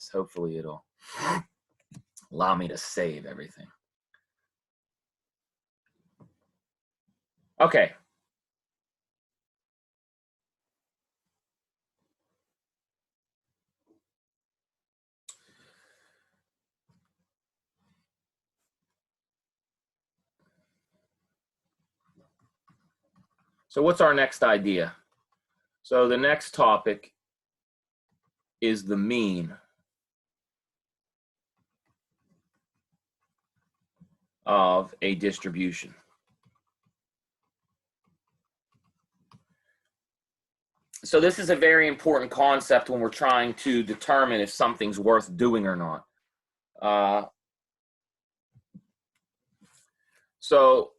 this. Hopefully it'll allow me to save everything. Okay. So what's our next idea? So the next topic is the mean of a distribution. So this is a very important concept when we're trying to determine if something's worth doing or not. So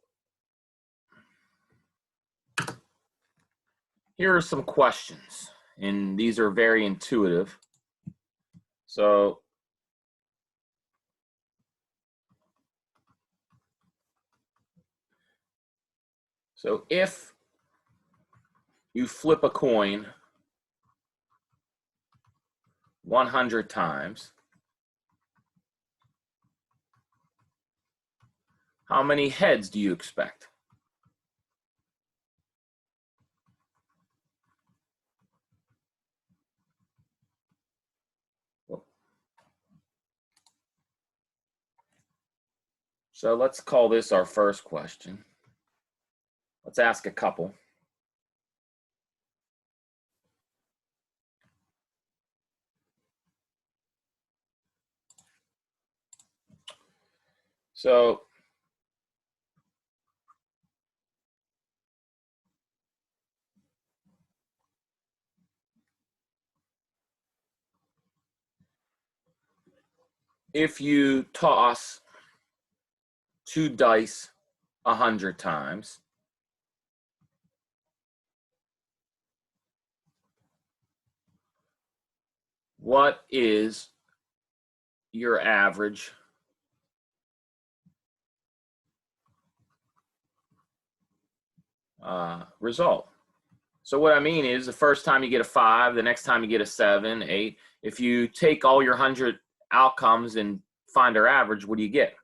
here are some questions, and these are very intuitive. So if you flip a coin 100 times, how many heads do you expect? So let's call this our first question. Let's ask a couple. So if you toss 2 dice 100 times, what is your average result? So what I mean is, the first time you get a 5, the next time you get a 7, 8. If you take all your 100 outcomes and find their average, what do you get?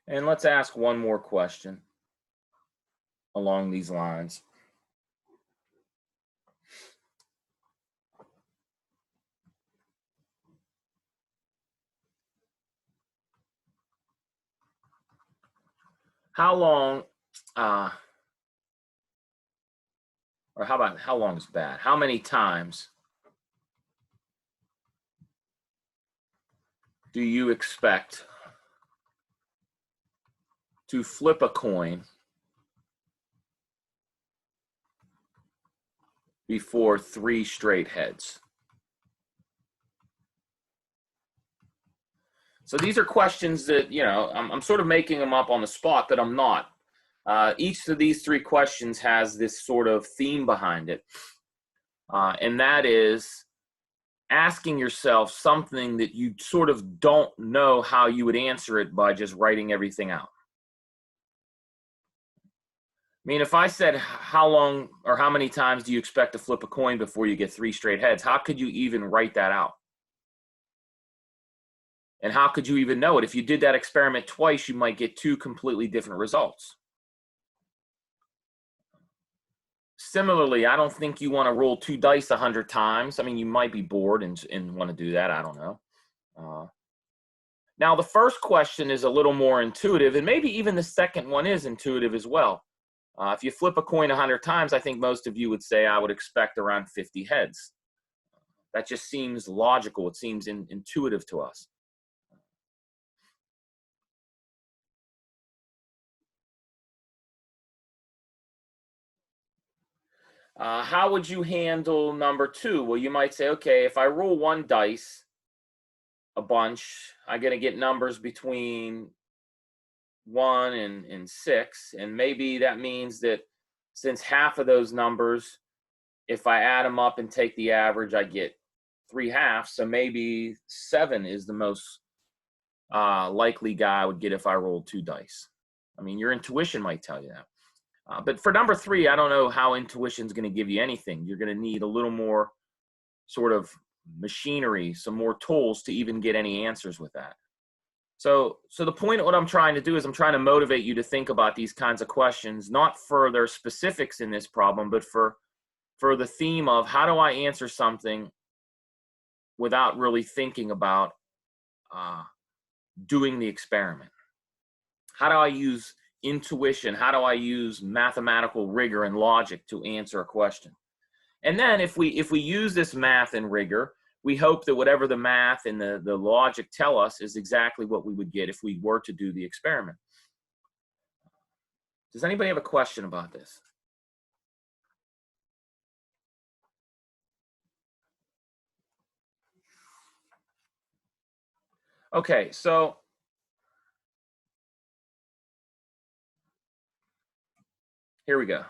And let's ask one more question along these lines. How long, or how about how long is bad? How many times do you expect to flip a coin before 3 straight heads? So these are questions that, you know, I'm sort of making them up on the spot, but I'm not. Each of these 3 questions has this sort of theme behind it. And that is asking yourself something that you sort of don't know how you would answer it by just writing everything out. I mean, if I said how long or how many times do you expect to flip a coin before you get 3 straight heads, how could you even write that out? And how could you even know it? If you did that experiment twice, you might get 2 completely different results. Similarly, I don't think you want to roll 2 dice 100 times. I mean, you might be bored and want to do that. I don't know. Now, the first question is a little more intuitive, and maybe even the second one is intuitive as well. If you flip a coin 100 times, I think most of you would say I would expect around 50 heads. That just seems logical. It seems intuitive to us. How would you handle number 2? Well, you might say, okay, if I roll 1 dice a bunch, I'm going to get numbers between 1 and 6. And maybe that means that since half of those numbers, if I add them up and take the average, I get 3 halves. So maybe 7 is the most likely guy would get if I rolled 2 dice. I mean, your intuition might tell you that. But for number 3, I don't know how intuition is going to give you anything. You're going to need a little more sort of machinery, some more tools to even get any answers with that. So the point of what I'm trying to do is I'm trying to motivate you to think about these kinds of questions, not for their specifics in this problem, but for the theme of how do I answer something without really thinking about doing the experiment? How do I use intuition? How do I use mathematical rigor and logic to answer a question? And then if we use this math and rigor, we hope that whatever the math and the logic tell us is exactly what we would get if we were to do the experiment. Does anybody have a question about this? Okay, so here we go.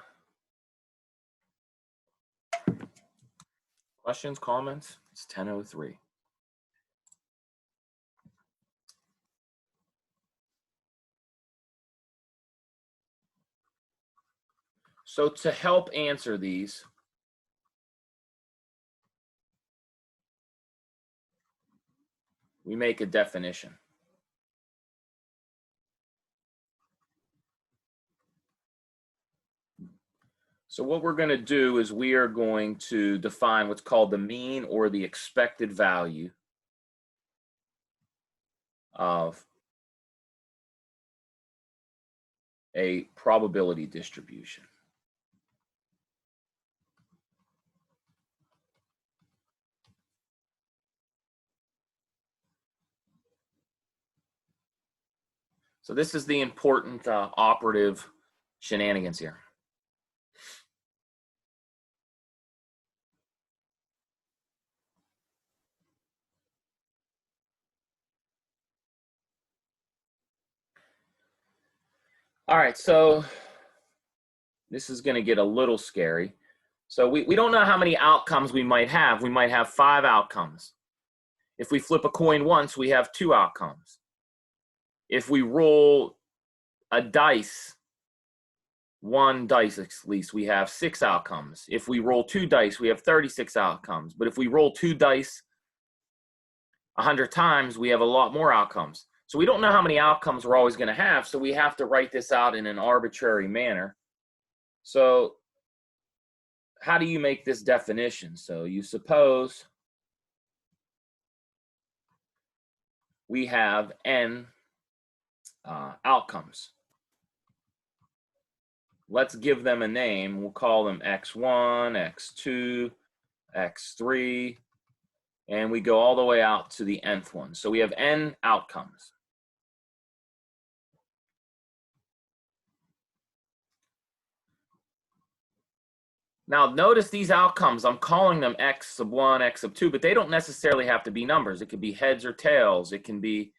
Questions, comments? It's 10:03. So to help answer these, we make a definition. So what we're going to do is we are going to define what's called the mean or the expected value of a probability distribution. So this is the important operative shenanigans here. All right, so this is going to get a little scary. So we don't know how many outcomes we might have. We might have 5 outcomes. If we flip a coin once, we have 2 outcomes. If we roll a dice, 1 dice at least, we have 6 outcomes. If we roll 2 dice, we have 36 outcomes. But if we roll 2 dice 100 times, we have a lot more outcomes. So we don't know how many outcomes we're always going to have, so we have to write this out in an arbitrary manner. So how do you make this definition? So you suppose we have n outcomes. Let's give them a name. We'll call them x1, x2, x3, and we go all the way out to the nth one. So we have n outcomes. Now notice these outcomes, I'm calling them x sub 1, x sub 2, but they don't necessarily have to be numbers. It could be heads or tails. It can be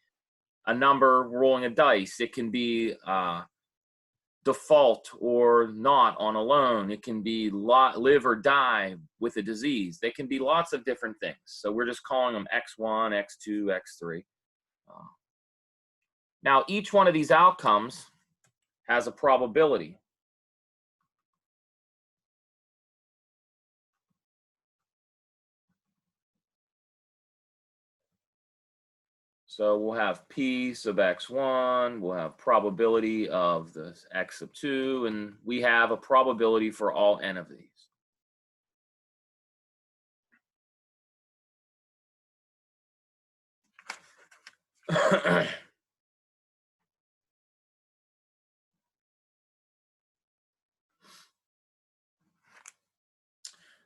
a number rolling a dice. It can be default or not on a loan. It can be live or die with a disease. They can be lots of different things. So we're just calling them x1, x2, x3. Now each one of these outcomes has a probability. So we'll have p sub x1, we'll have probability of the x sub 2, and we have a probability for all n of these.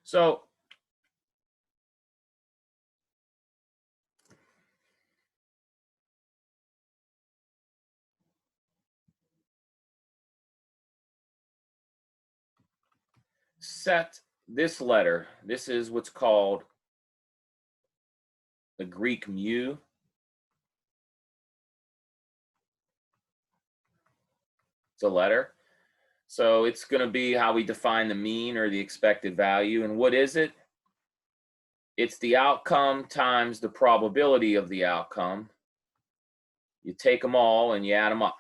So set this letter. This is what's called the Greek mu. It's a letter. So it's going to be how we define the mean or the expected value. And what is it? It's the outcome times the probability of the outcome You take them all and you add them up.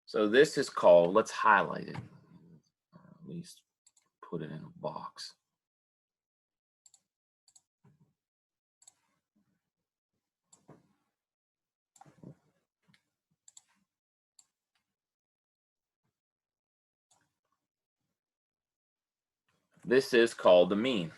So this is called, let's highlight it, or at least put it in a box. This is called the mean.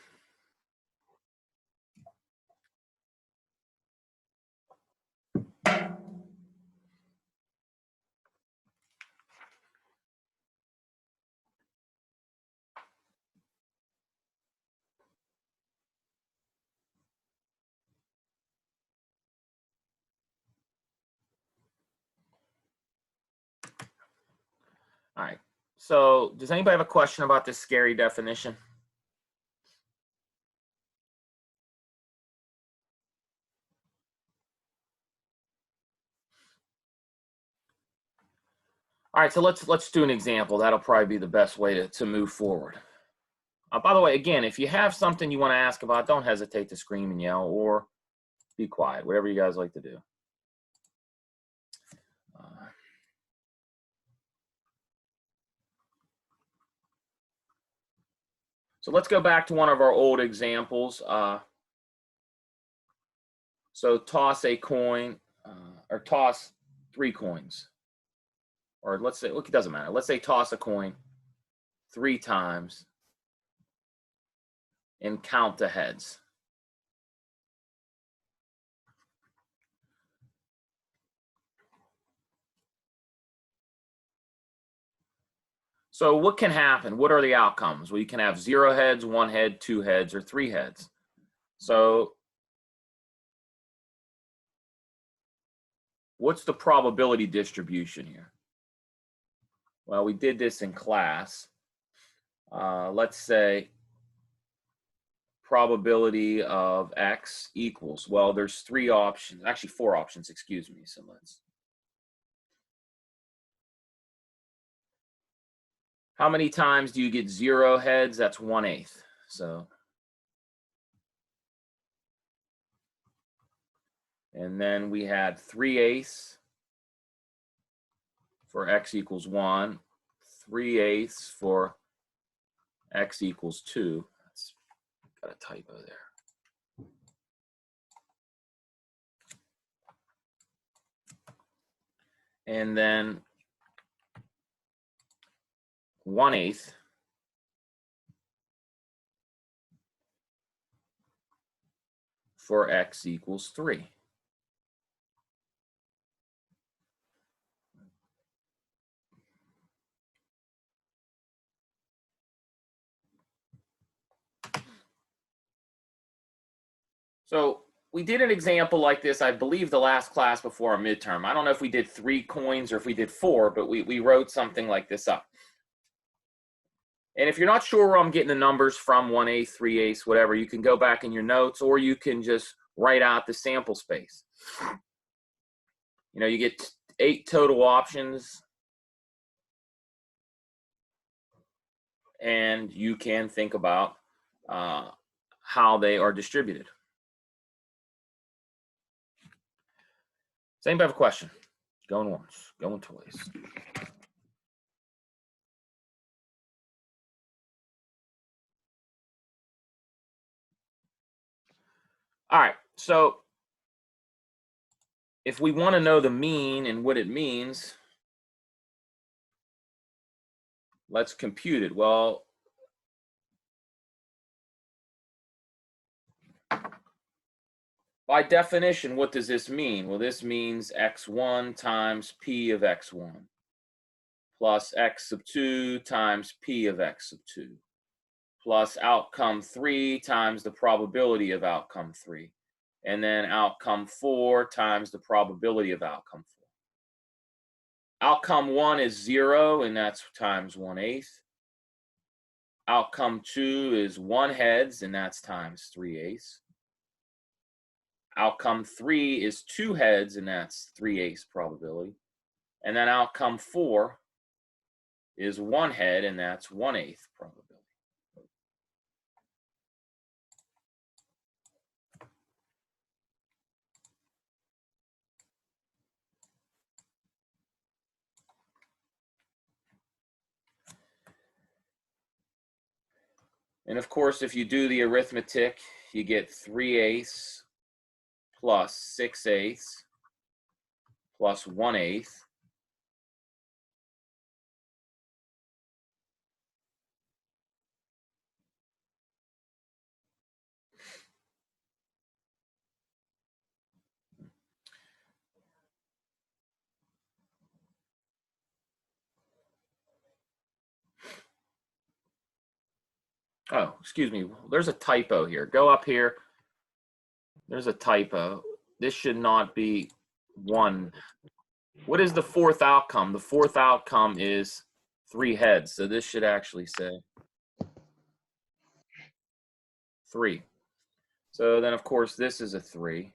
All right. So does anybody have a question about this scary definition? All right, so let's do an example. That'll probably be the best way to move forward. By the way, again, if you have something you want to ask about, don't hesitate to scream and yell or be quiet, whatever you guys like to do. So let's go back to one of our old examples. So toss a coin, or toss 3 coins. Or let's say, look, it doesn't matter. Let's say toss a coin 3 times and count the heads. So what can happen? What are the outcomes? Well, you can have 0 heads, 1 head, 2 heads, or 3 heads. So what's the probability distribution here? Well, we did this in class. Let's say probability of X equals, well, there's 3 options, actually 4 options, excuse me. So let's, how many times do you get 0 heads? That's 1/8. So, and then we had 3/8 for X equals 1, 3/8 for X equals 2. That's got a typo there. And then 1/8 for X equals 3. So we did an example like this, I believe, the last class before our midterm. I don't know if we did 3 coins or if we did 4, but we wrote something like this up. And if you're not sure where I'm getting the numbers from, 1/8, 3/8, whatever, you can go back in your notes, or you can just write out the sample space. You know, you get 8 total options, and you can think about how they are distributed. Does anybody have a question? Going once, going twice. All right, so if we want to know the mean and what it means, let's compute it. Well, by definition, what does this mean? Well, this means x1 times p of x1 plus x sub 2 times p of x sub 2 plus outcome 3 times the probability of outcome 3, and then outcome 4 times the probability of outcome 4. Outcome 1 is 0, and that's times 1/8. Outcome 2 is 1 heads, and that's times 3/8. Outcome 3 is 2 heads, and that's 3/8 probability. And then outcome 4 is 1 head, and that's 1/8 probability. And of course, if you do the arithmetic, you get 3/8 plus 6/8 plus 1/8. Oh, excuse me. There's a typo here. Go up here. There's a typo. This should not be 1. What is the fourth outcome? The fourth outcome is 3 heads. So this should actually say 3. So then, of course, this is a 3.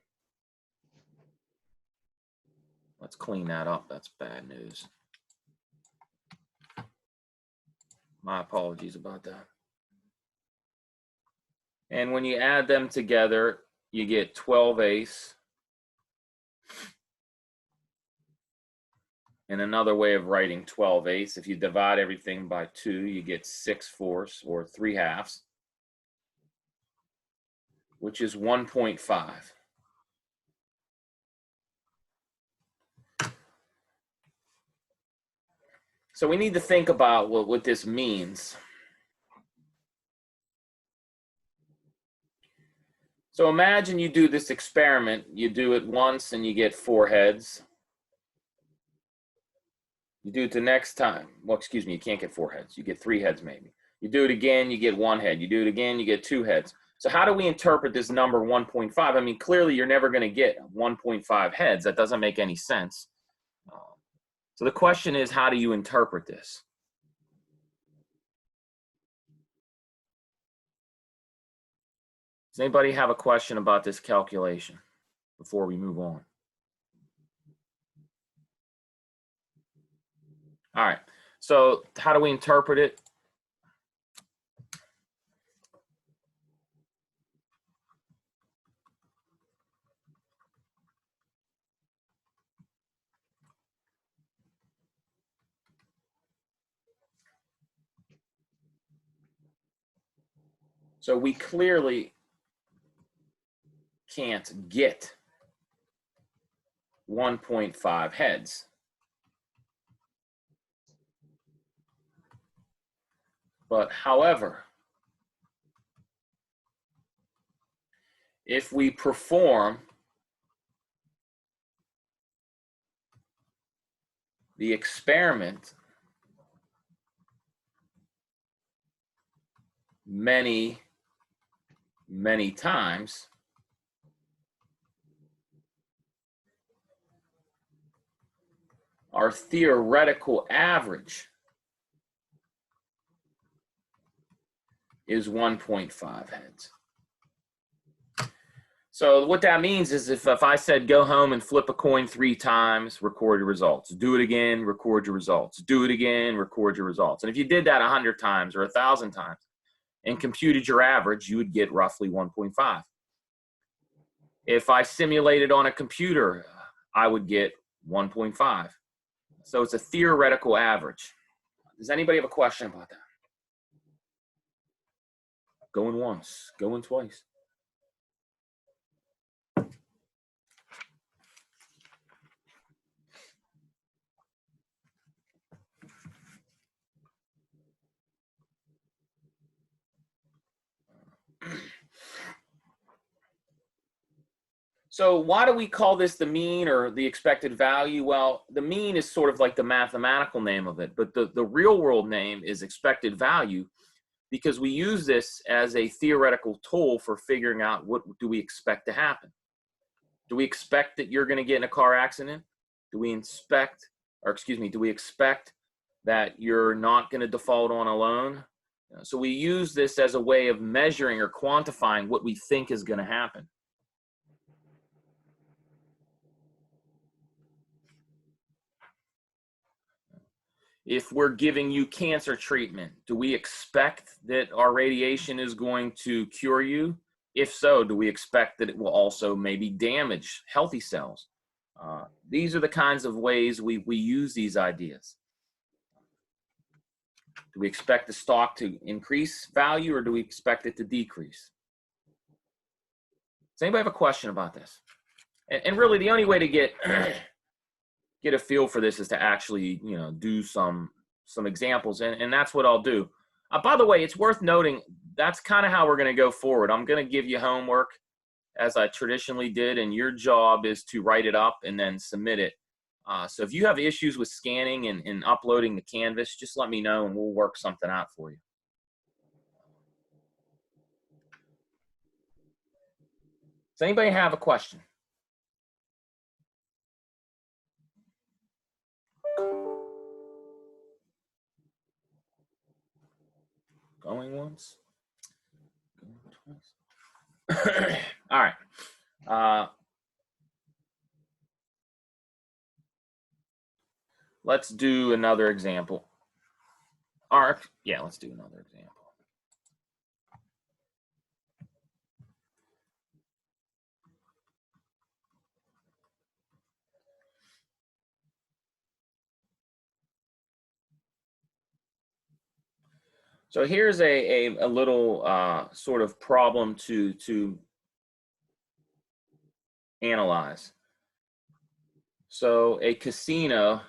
Let's clean that up. That's bad news. My apologies about that. And when you add them together, you get 12/8. And another way of writing 12/8, if you divide everything by 2, you get 6/4 or 3/2, which is 1.5. So we need to think about what this means. So imagine you do this experiment. You do it once and you get 4 heads. You do it the next time. Well, excuse me, you can't get 4 heads. You get 3 heads maybe. You do it again, you get 1 head. You do it again, you get 2 heads. So how do we interpret this number 1.5? I mean, clearly you're never going to get 1.5 heads. That doesn't make any sense. So the question is, how do you interpret this? Does anybody have a question about this calculation before we move on? All right, so how do we interpret it? So we clearly can't get 1.5 heads. But however, if we perform the experiment many times, our theoretical average is 1.5 heads. So what that means is if I said go home and flip a coin 3 times, record your results. Do it again, record your results. Do it again, record your results. And if you did that 100 times or 1,000 times and computed your average, you would get roughly 1.5. If I simulated on a computer, I would get 1.5. So it's a theoretical average. Does anybody have a question about that? Going once, going twice. So why do we call this the mean or the expected value? Well, the mean is sort of like the mathematical name of it, but the real world name is expected value because we use this as a theoretical tool for figuring out what do we expect to happen. Do we expect that you're going to get in a car accident? Do we expect that you're not going to default on a loan? So we use this as a way of measuring or quantifying what we think is going to happen. If we're giving you cancer treatment, do we expect that our radiation is going to cure you? If so, do we expect that it will also maybe damage healthy cells? These are the kinds of ways we use these ideas. Do we expect the stock to increase value, or do we expect it to decrease? Does anybody have a question about this? And really, the only way to get get a feel for this is to actually, do some examples, and that's what I'll do. By the way, it's worth noting that's kind of how we're going to go forward. I'm going to give you homework as I traditionally did, and your job is to write it up and then submit it. So if you have issues with scanning and uploading the Canvas, just let me know and we'll work something out for you. Does anybody have a question? Going once? Going twice? All right. Let's do another example. Yeah, let's do another example. So here's a little sort of problem to analyze. So a casino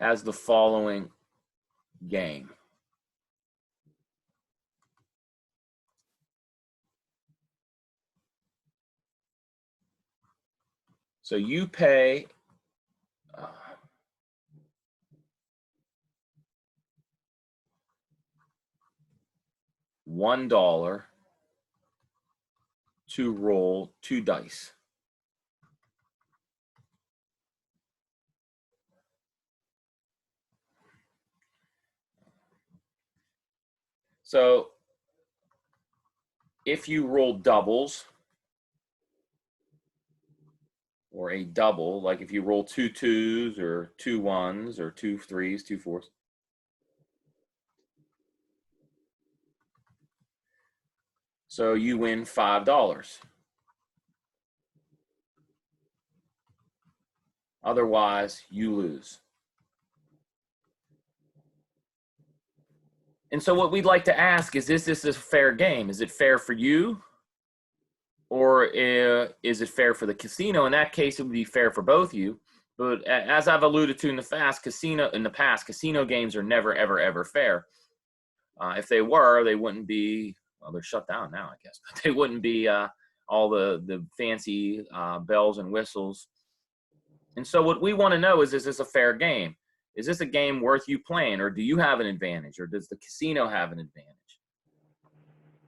has the following game. So you pay $1 to roll 2 dice. So if you roll doubles, or a double, like if you roll 2 2s or 2 1s or 2 3s, 2 4s, so you win $5. Otherwise, you lose. And so what we'd like to ask is this a fair game? Is it fair for you? Or is it fair for the casino? In that case, it would be fair for both of you. But as I've alluded to in the past, casino games are never, ever, ever fair. If they were, they wouldn't be, well, they're shut down now, I guess, but they wouldn't be all the fancy bells and whistles. And so what we want to know is this a fair game? Is this a game worth you playing, or do you have an advantage, or does the casino have an advantage?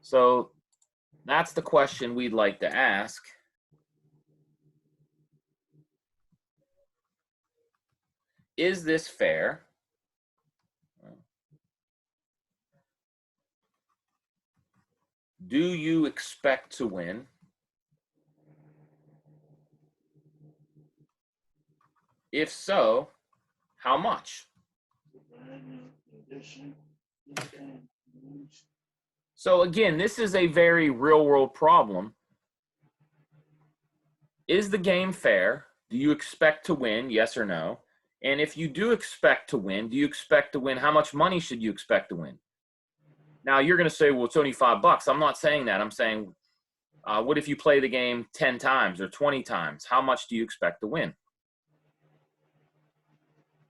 So that's the question we'd like to ask. Is this fair? Do you expect to win? If so, how much? So again, this is a very real-world problem. Is the game fair? Do you expect to win? Yes or no? And if you do expect to win, do you expect to win? How much money should you expect to win? Now, you're going to say, well, it's only $5. I'm not saying that. I'm saying, what if you play the game 10 times or 20 times? How much do you expect to win?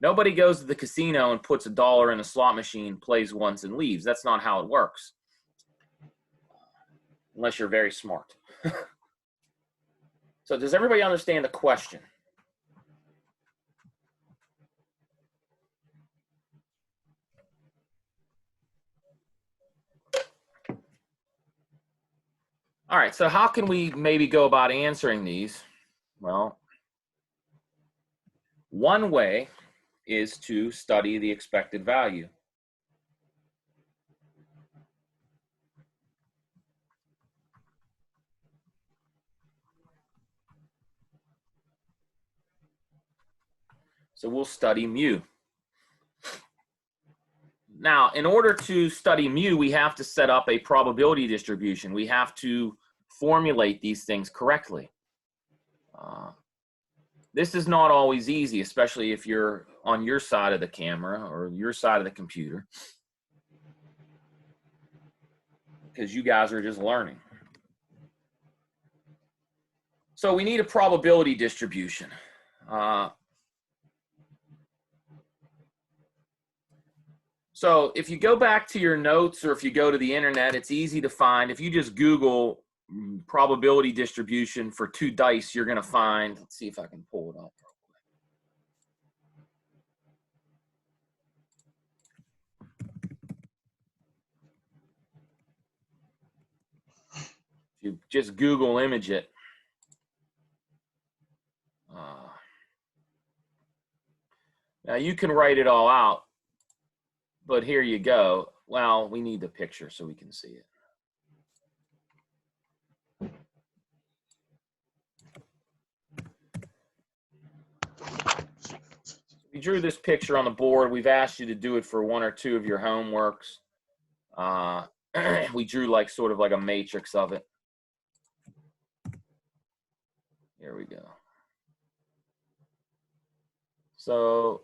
Nobody goes to the casino and puts $1 in a slot machine, plays once, and leaves. That's not how it works. Unless you're very smart. So does everybody understand the question? All right, so how can we maybe go about answering these? Well, one way is to study the expected value. So we'll study mu. Now, in order to study mu, we have to set up a probability distribution. We have to formulate these things correctly. This is not always easy, especially if you're on your side of the camera or your side of the computer, because you guys are just learning. So we need a probability distribution. So if you go back to your notes or if you go to the internet, it's easy to find. If you just Google probability distribution for 2 dice, you're going to find, let's see if I can pull it up. If you just Google image it. Now you can write it all out, but here you go. Well, we need the picture so we can see it. We drew this picture on the board. We've asked you to do it for 1 or 2 of your homeworks. We drew like sort of like a matrix of it. Here we go. So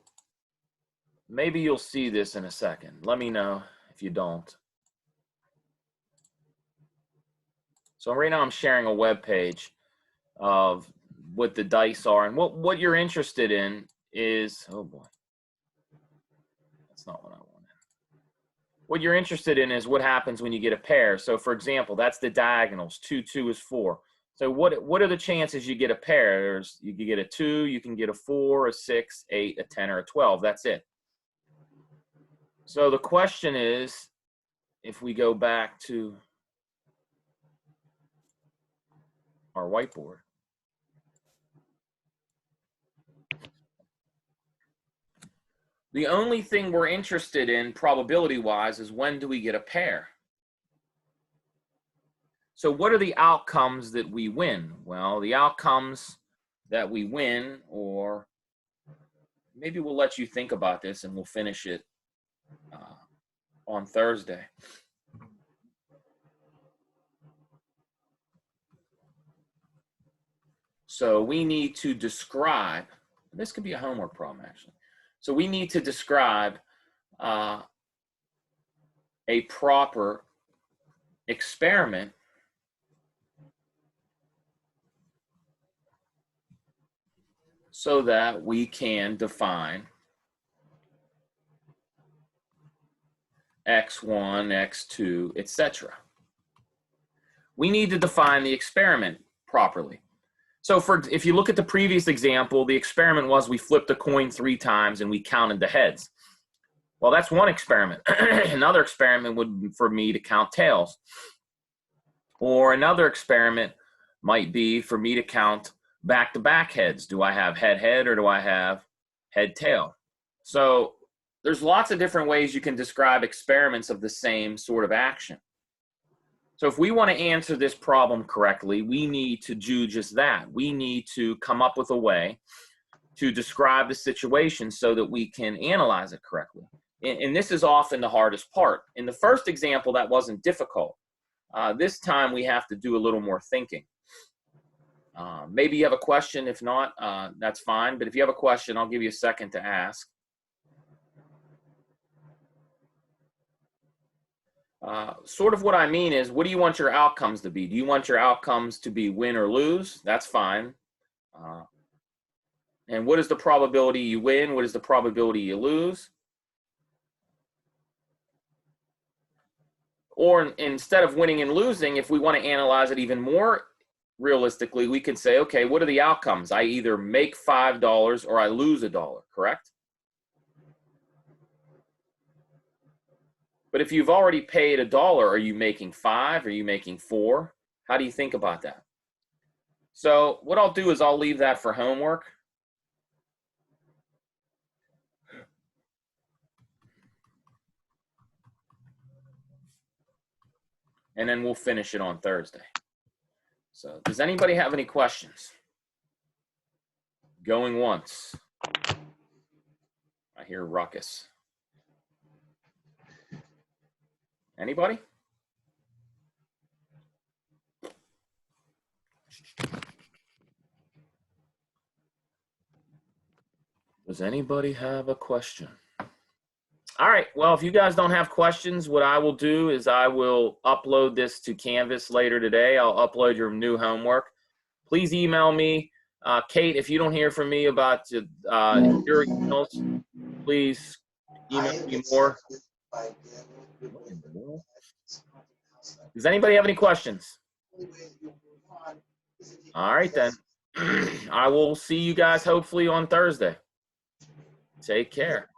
maybe you'll see this in a second. Let me know if you don't. So right now I'm sharing a web page of what the dice are, and what you're interested in is, oh boy, that's not what I wanted. What you're interested in is what happens when you get a pair. So for example, that's the diagonals. 2, 2 is 4. So what are the chances you get a pair? You can get a 2, you can get a 4, a 6, 8, a 10, or a 12. That's it. So the question is, if we go back to our whiteboard, the only thing we're interested in probability-wise is when do we get a pair? So what are the outcomes that we win? Well, the outcomes that we win, or maybe we'll let you think about this and we'll finish it on Thursday. So we need to describe, this could be a homework problem actually. So we need to describe a proper experiment so that we can define x1, x2, etc. We need to define the experiment properly. So if you look at the previous example, the experiment was we flipped a coin 3 times and we counted the heads. Well, that's one experiment. Another experiment would be for me to count tails. Or another experiment might be for me to count back-to-back heads. Do I have head-head or do I have head-tail? So there's lots of different ways you can describe experiments of the same sort of action. So if we want to answer this problem correctly, we need to do just that. We need to come up with a way to describe the situation so that we can analyze it correctly. And this is often the hardest part. In the first example, that wasn't difficult. This time we have to do a little more thinking. Maybe you have a question. If not, that's fine. But if you have a question, I'll give you a second to ask. Sort of what I mean is, what do you want your outcomes to be? Do you want your outcomes to be win or lose? That's fine. And what is the probability you win? What is the probability you lose? Or instead of winning and losing, if we want to analyze it even more realistically, we can say, okay, what are the outcomes? I either make $5 or I lose $1, correct? But if you've already paid $1, are you making 5? Are you making 4? How do you think about that? So what I'll do is I'll leave that for homework. and then we'll finish it on Thursday. So does anybody have any questions? Going once. I hear ruckus. Anybody? Does anybody have a question? All right. Well, if you guys don't have questions, what I will do is I will upload this to Canvas later today. I'll upload your new homework. Please email me. Kate, if you don't hear from me about your emails, please email me more. Does anybody have any questions? All right, then. I will see you guys hopefully on Thursday. Take care.